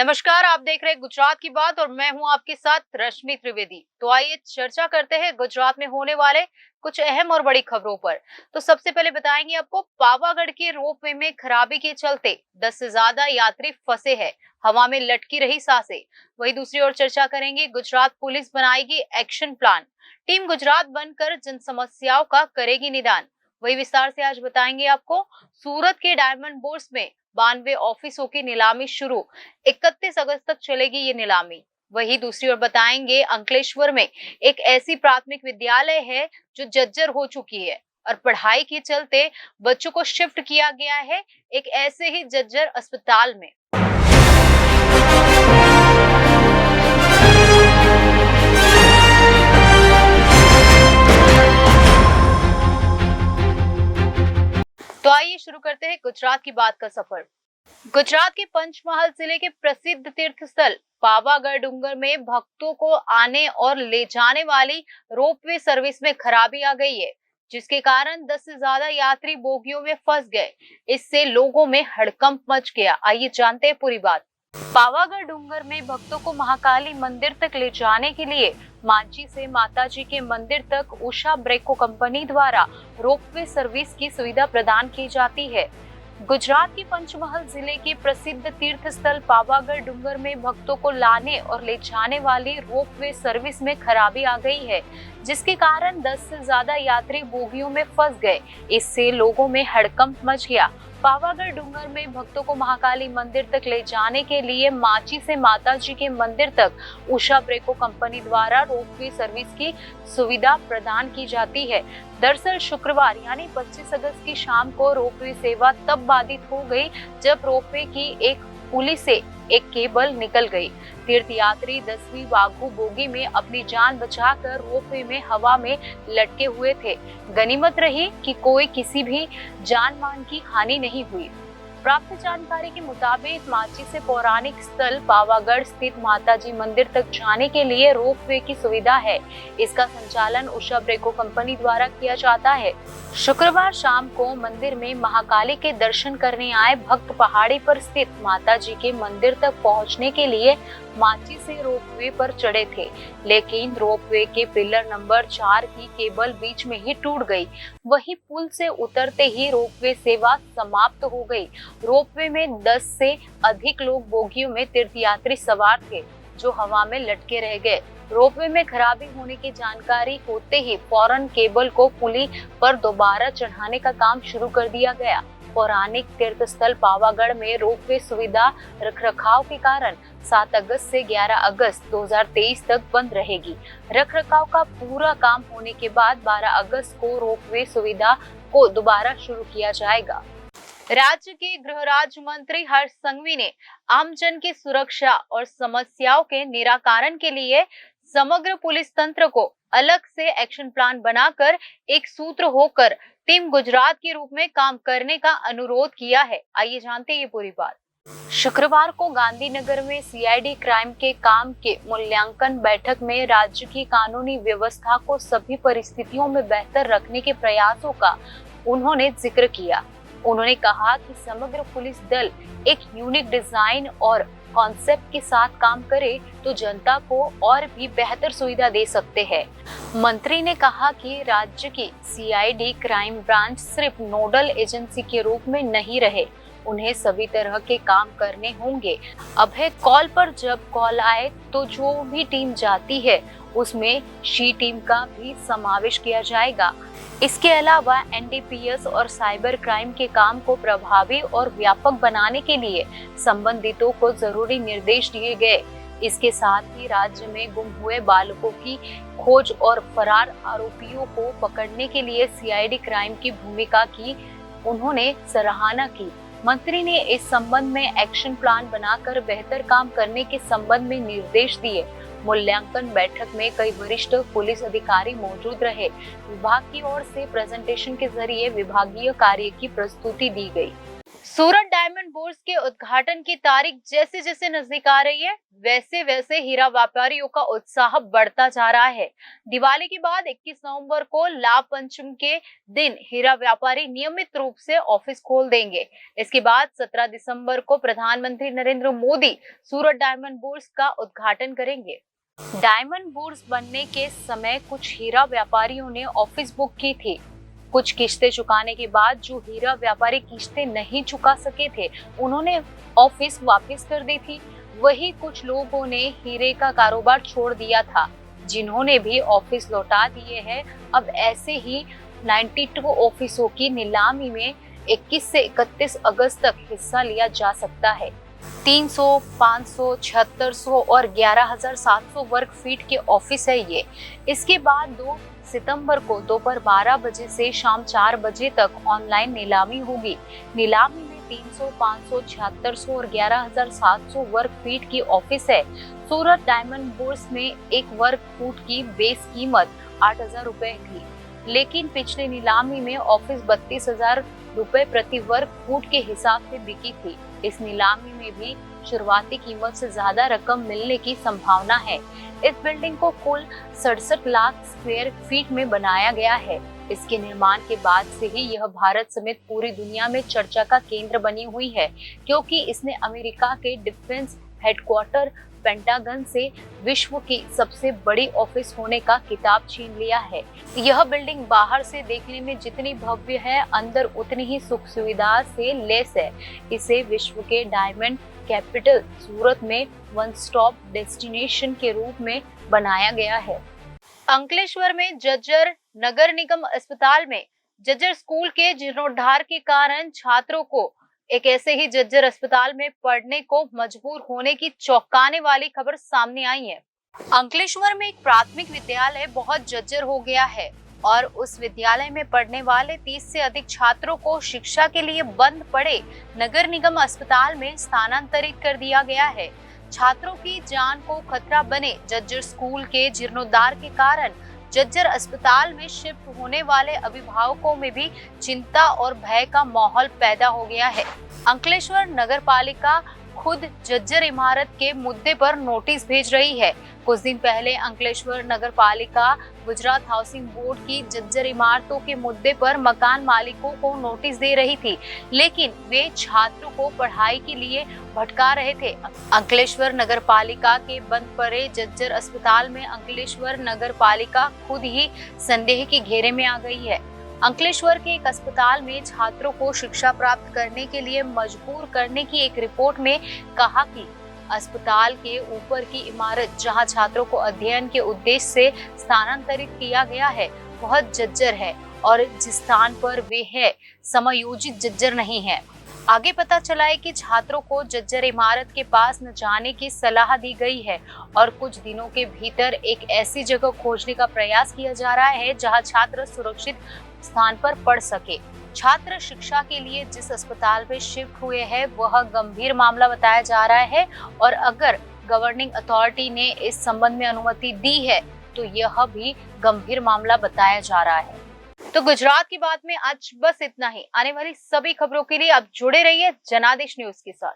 नमस्कार, आप देख रहे हैं गुजरात की बात और मैं हूं आपके साथ रश्मि त्रिवेदी। तो आइए चर्चा करते हैं गुजरात में होने वाले कुछ अहम और बड़ी खबरों पर। तो सबसे पहले बताएंगे आपको, पावागढ़ के रोपवे में खराबी के चलते 10 से ज्यादा यात्री फंसे हैं, हवा में लटकी रही सांसें। वहीं दूसरी ओर चर्चा करेंगे, गुजरात पुलिस बनाएगी एक्शन प्लान, टीम गुजरात बनकर जन समस्याओं का करेगी निदान। वही विस्तार से आज बताएंगे आपको, सूरत के डायमंड बोर्स में 92 ऑफिसों की नीलामी शुरू, 31 अगस्त तक चलेगी ये नीलामी। वही दूसरी ओर बताएंगे, अंकलेश्वर में एक ऐसी प्राथमिक विद्यालय है जो जर्जर हो चुकी है और पढ़ाई के चलते बच्चों को शिफ्ट किया गया है एक ऐसे ही जर्जर अस्पताल में। तो आइए शुरू करते हैं गुजरात की बात का सफर। गुजरात के पंचमहाल जिले के प्रसिद्ध तीर्थ स्थल पावागढ़ डूंगर में भक्तों को आने और ले जाने वाली रोपवे सर्विस में खराबी आ गई है, जिसके कारण 10 से ज्यादा यात्री बोगियों में फंस गए। इससे लोगों में हड़कंप मच गया। आइए जानते हैं पूरी बात। पावागढ़ डूंगर में भक्तों को महाकाली मंदिर तक ले जाने के लिए मांझी से माताजी के मंदिर तक उषा ब्रेको कंपनी द्वारा रोपवे सर्विस की सुविधा प्रदान की जाती है। गुजरात के पंचमहल जिले के प्रसिद्ध तीर्थ स्थल पावागढ़ डूंगर में भक्तों को लाने और ले जाने वाली रोपवे सर्विस में खराबी आ गई है, जिसके कारण 10 से ज्यादा यात्री बोगियों में फंस गए। इससे लोगों में हड़कंप मच गया। पावागढ़ डूंगर में भक्तों को महाकाली मंदिर तक ले जाने के लिए मांझी से माताजी के मंदिर तक उषा ब्रेको कंपनी द्वारा रोपवे सर्विस की सुविधा प्रदान की जाती है। दरअसल शुक्रवार यानी 25 अगस्त की शाम को रोपवे सेवा तब बाधित हो गई जब रोपवे की एक पुली से एक केबल निकल गई। तीर्थ यात्री 10वीं वाघू बोगी में अपनी जान बचाकर रोपवे में हवा में लटके हुए थे। गनीमत रही कि कोई किसी भी जान मान की हानि नहीं हुई। प्राप्त जानकारी के मुताबिक मांझी से पौराणिक स्थल पावागढ़ स्थित माताजी मंदिर तक जाने के लिए रोपवे की सुविधा है। इसका संचालन उषा ब्रेको कंपनी द्वारा किया जाता है। शुक्रवार शाम को मंदिर में महाकाली के दर्शन करने आए भक्त पहाड़ी पर स्थित माताजी के मंदिर तक पहुंचने के लिए मांझी से रोपवे पर चढ़े थे, लेकिन रोपवे के पिलर नंबर 4 की केबल बीच में ही टूट गई। वहीं पुल से उतरते ही रोपवे सेवा समाप्त हो गई। रोपवे में 10 से अधिक लोग बोगियों में तीर्थयात्री सवार थे, जो हवा में लटके रह गए। रोपवे में खराबी होने की जानकारी होते ही फौरन केबल को पुली पर दोबारा चढ़ाने का काम शुरू कर दिया गया। पौराणिक तीर्थ स्थल पावागढ़ में रोपवे सुविधा रखरखाव के कारण 7 अगस्त से 11 अगस्त 2023 तक बंद रहेगी। रखरखाव का पूरा काम होने के बाद 12 अगस्त को रोपवे सुविधा को दोबारा शुरू किया जाएगा। राज्य के गृह राज्य मंत्री हर्ष संघवी ने आमजन की सुरक्षा और समस्याओं के निराकरण के लिए समग्र पुलिस तंत्र को अलग से एक्शन प्लान बनाकर एक सूत्र होकर टीम गुजरात के रूप में काम करने का अनुरोध किया है। आइए जानते हैं ये पूरी बात। शुक्रवार को गांधीनगर में सीआईडी क्राइम के काम के मूल्यांकन बैठक में राज्य की कानूनी व्यवस्था को सभी परिस्थितियों में बेहतर रखने के प्रयासों का उन्होंने जिक्र किया। उन्होंने कहा कि समग्र पुलिस दल एक यूनिक डिजाइन और कॉन्सेप्ट के साथ काम करे तो जनता को और भी बेहतर सुविधा दे सकते हैं। मंत्री ने कहा कि राज्य की सीआईडी क्राइम ब्रांच सिर्फ नोडल एजेंसी के रूप में नहीं रहे, उन्हें सभी तरह के काम करने होंगे। अब है कॉल पर जब कॉल आए तो जो भी टीम जाती है उसमें शी टीम का भी समावेश किया जाएगा। इसके अलावा एनडीपीएस और साइबर क्राइम के काम को प्रभावी और व्यापक बनाने के लिए संबंधितों को जरूरी निर्देश दिए गए। इसके साथ ही राज्य में गुम हुए बालकों की खोज और फरार आरोपियों को पकड़ने के लिए सीआईडी क्राइम की भूमिका की उन्होंने सराहना की। मंत्री ने इस संबंध में एक्शन प्लान बनाकर बेहतर काम करने के संबंध में निर्देश दिए। मूल्यांकन बैठक में कई वरिष्ठ पुलिस अधिकारी मौजूद रहे। विभाग की ओर से प्रेजेंटेशन के जरिए विभागीय कार्य की प्रस्तुति दी गई। सूरत डायमंड बुर्स के उद्घाटन की तारीख जैसे जैसे नजदीक आ रही है, वैसे वैसे हीरा व्यापारियों का उत्साह बढ़ता जा रहा है। दिवाली के बाद 21 नवंबर को लाभ पंचम के दिन हीरा व्यापारी नियमित रूप से ऑफिस खोल देंगे। इसके बाद 17 दिसंबर को प्रधानमंत्री नरेंद्र मोदी सूरत डायमंड बुर्स का उद्घाटन करेंगे। डायमंड बुर्स बनने के समय कुछ हीरा व्यापारियों ने ऑफिस बुक की थी। कुछ किस्तें चुकाने के बाद जो हीरा व्यापारी किस्तें नहीं चुका सके थे, उन्होंने ऑफिस वापस कर दी थी। वही कुछ लोगों ने हीरे का कारोबार छोड़ दिया था, जिन्होंने भी ऑफिस लौटा दिए हैं। अब ऐसे ही 92 ऑफिसों की नीलामी में 21 से 31 अगस्त तक हिस्सा लिया जा सकता है। 300, 500, 7600 और 11,700 वर्ग फीट के ऑफिस है ये। इसके बाद 2 सितंबर को दोपहर 12 बजे से शाम 4 बजे तक ऑनलाइन नीलामी होगी। नीलामी में 300, 500, 7600 और 11,700 वर्ग फीट की ऑफिस है। सूरत डायमंड बुर्स में एक वर्ग फुट की बेस कीमत 8,000 रुपए थी, लेकिन पिछली नीलामी में ऑफिस 32,000 रुपए प्रति वर्ग फुट के हिसाब से बिकी थी। इस नीलामी में भी शुरुआती कीमत से ज्यादा रकम मिलने की संभावना है। इस बिल्डिंग को कुल 67 लाख स्क्वायर फीट में बनाया गया है। इसके निर्माण के बाद से ही यह भारत समेत पूरी दुनिया में चर्चा का केंद्र बनी हुई है, क्योंकि इसने अमेरिका के डिफेंस हेडक्वार्टर पेंटागन से विश्व की सबसे बड़ी ऑफिस होने का खिताब छीन लिया है। यह बिल्डिंग बाहर से देखने में जितनी भव्य है, अंदर उतनी ही सुख सुविधा से लैस है। इसे विश्व के डायमंड कैपिटल सूरत में वन स्टॉप डेस्टिनेशन के रूप में बनाया गया है। अंकलेश्वर में जज्जर नगर निगम अस्पताल में जज्जर स्कूल के जीर्णोद्धार के कारण छात्रों को एक ऐसे ही जज्जर अस्पताल में पढ़ने को मजबूर होने की चौंकाने वाली खबर सामने आई है। अंकलेश्वर में एक प्राथमिक विद्यालय बहुत जर्जर हो गया है और उस विद्यालय में पढ़ने वाले 30 से अधिक छात्रों को शिक्षा के लिए बंद पड़े नगर निगम अस्पताल में स्थानांतरित कर दिया गया है। छात्रों की जान को खतरा बने जज्जर स्कूल के जीर्णोद्धार के कारण जज्जर अस्पताल में शिफ्ट होने वाले अभिभावकों में भी चिंता और भय का माहौल पैदा हो गया है। अंकलेश्वर नगर पालिका खुद जज्जर इमारत के मुद्दे पर नोटिस भेज रही है। कुछ दिन पहले अंकलेश्वर नगर पालिका गुजरात हाउसिंग बोर्ड की जज्जर इमारतों के मुद्दे पर मकान मालिकों को नोटिस दे रही थी, लेकिन वे छात्रों को पढ़ाई के लिए भटका रहे थे। अंकलेश्वर नगर पालिका के बंद पड़े जज्जर अस्पताल में अंकलेश्वर नगर पालिका खुद ही संदेह के घेरे में आ गई है। अंकलेश्वर के एक अस्पताल में छात्रों को शिक्षा प्राप्त करने के लिए मजबूर करने की एक रिपोर्ट में कहा कि अस्पताल के ऊपर की इमारत जहां छात्रों को अध्ययन के उद्देश्य से स्थानांतरित किया गया है, बहुत जज्जर है और जिस स्थान पर वे है समायोजित जज्जर नहीं है। आगे पता चला है कि छात्रों को जज्जर इमारत के पास न जाने की सलाह दी गई है और कुछ दिनों के भीतर एक ऐसी जगह खोजने का प्रयास किया जा रहा है जहां छात्र सुरक्षित स्थान पर पढ़ सके। छात्र शिक्षा के लिए जिस अस्पताल में शिफ्ट हुए हैं वह गंभीर मामला बताया जा रहा है और अगर गवर्निंग अथॉरिटी ने इस संबंध में अनुमति दी है तो यह भी गंभीर मामला बताया जा रहा है। तो गुजरात की बात में आज बस इतना ही। आने वाली सभी खबरों के लिए आप जुड़े रहिए जनादेश न्यूज के साथ।